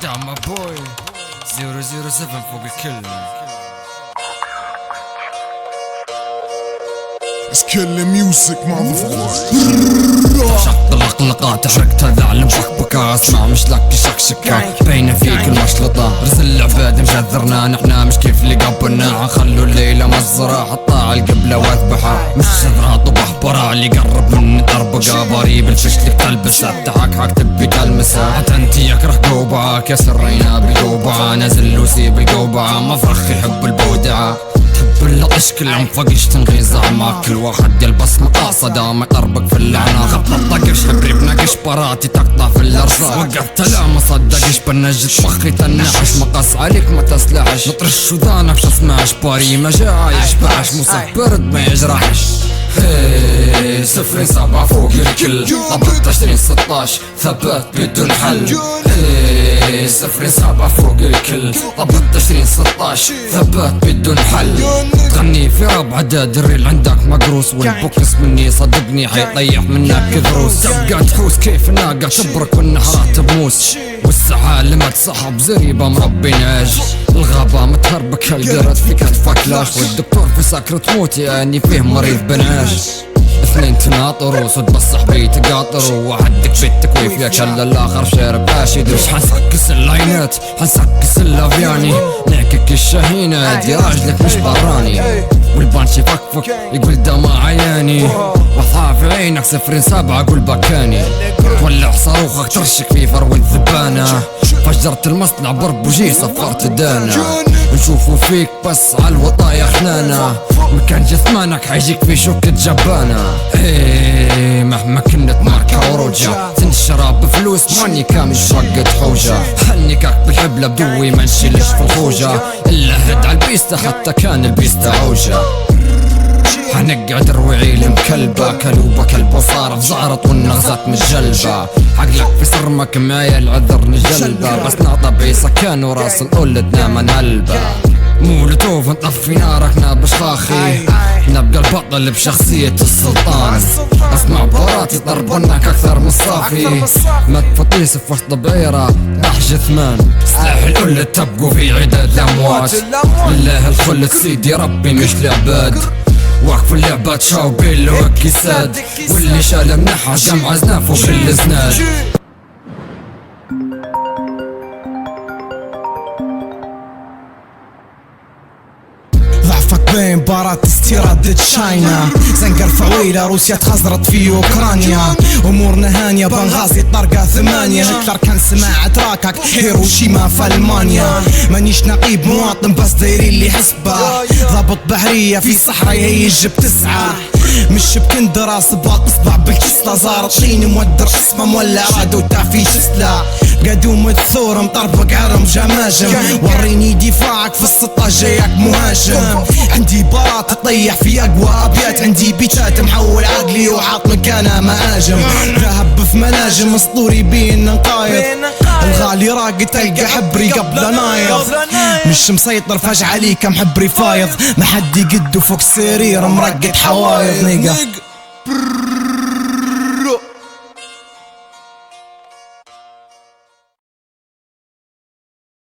Damn my boy 007 فوق الكل. It's killing music motherfucker. شط الأقلقات حركت هذا على مبكبكة. اسمع مش لك شكشكة باينة فيك المشلطة. رزل العباد مجذرنا نحنا مش كيف اللي قبلنا. خلوا الليلة مزرعة حطها على القبلة واذبحها. مش شذرة طبح برا اللي قرب من طربقة. باريب الفشلك تلبسها تحكحك تبي تلمسها. حتى انت يكره قوبعة كسر رينا بقوبعة. نازل وسيب القوبعة مفرخ يحب البودعة. تحب اللطش كل عنفقش تنغيز اعماق. كل واحد يلبس مقاصده ما يطربق في الاعناق. خط طقش حبري بنقش براتي تقطع في الارصاق. وقفت لا ما صدقش بنجت مخي تنحش. مقص عليك ما تسلعش نطرش وذانك شو اسمعش. باري ما جايش بعش مصح برد ما يجرحش. 0-7 فوق الكل. طبقت 20-16 ثبات بدون حل. 0-7 فوق الكل. طبقت 20-16 ثبات بدون حل. تغني في ربع عداد الريل عندك مقروس. والبوكس مني صدقني حيطيح منك دروس. تبقى تحوس كيف الناقة تبرك والنهرات تبموس. والسعالم تصحب زريبة مربي ناج. الغابة متهربك القرد في كتفك لاش. والدكتور في سكرة موت يعني فيه مريض بنعاش. اثنين تناطروا صد بالصحبي تقاطروا. وعدك بالتكويف يا كلا الاخر شارب حاشد. مش حنسكس اللاينات حنسكس اللافياني. نعكك الشاهينة دي راجلك مش براني. والبانشي فكفك يقول ده ما عياني. وضعها في عينك 0-7 قول بكاني. تولع صاروخك ترشك في فرو الذبانة. فجرت المصنع بربوجي صفرت دانا. نشوفوا فيك بس عالوطايا خنانة. مكان جثمانك حيجيك في شوكة جبانة. مهما كنت ماركة وروجة. تنشرب بفلوس ماني كامل شقة حوجة. حنكك بالحبلة بدوي ما نشيلش في الخوجة. الا هد عالبيستا حتى كان البيستا عوجة. حنقعد روعي مكلبة. كلوبة كلب وصار في زعرط والنغزات متجلبة. عقلك في صرمك معايا العذر نجلبة. بس نعطى سكان وراس القلد نام نهلبة. مولوتوف نطفي نارك نابش خاخي. نبقى البطل بشخصية السلطان. اسمع براتي طربنك اكثر من الصافي. ما تفطيس في وسط بعيرة طاح جثمان. سلاح القلة تبقوا في عداد الاموات. لله الخلد سيدي ربي مش العباد. وقف اللعبة تشاو بيلو كيساد. واللي شال منحة جمع زنافه في الزناد. ضعفك بين بارات استيراد تشاينا. زنقر فويلة روسيا تخزرت في اوكرانيا. امورنا هانية بنغازي طرقة 8. هتلر كان سماع تراكك هيروشيما في المانيا. مانيش نقيب مواطن بس دايري اللي حسبة. ضابط بحرية في صحراء يهيج بتسعة. مش بكندرة صباط اصبع بالكسلة. زارت شين مودر اسمه مولع رادو تافي شسلة. قدوم الثور مطربق عرم جماجم. وريني دفاعك في السطة جايك مهاجم. عندي بارات تطيح في اقوى ابيات. عندي بيتات محول عقلي وعاط مكانها مهاجم. ذهب في مناجم اسطوري بين نقايض. الغالي راقد تلقى حبري قبل نايض. مش مسيطر فجأة عليك محبري فايض. ما حد يقده فوق السرير مرقد حوايض نيقة.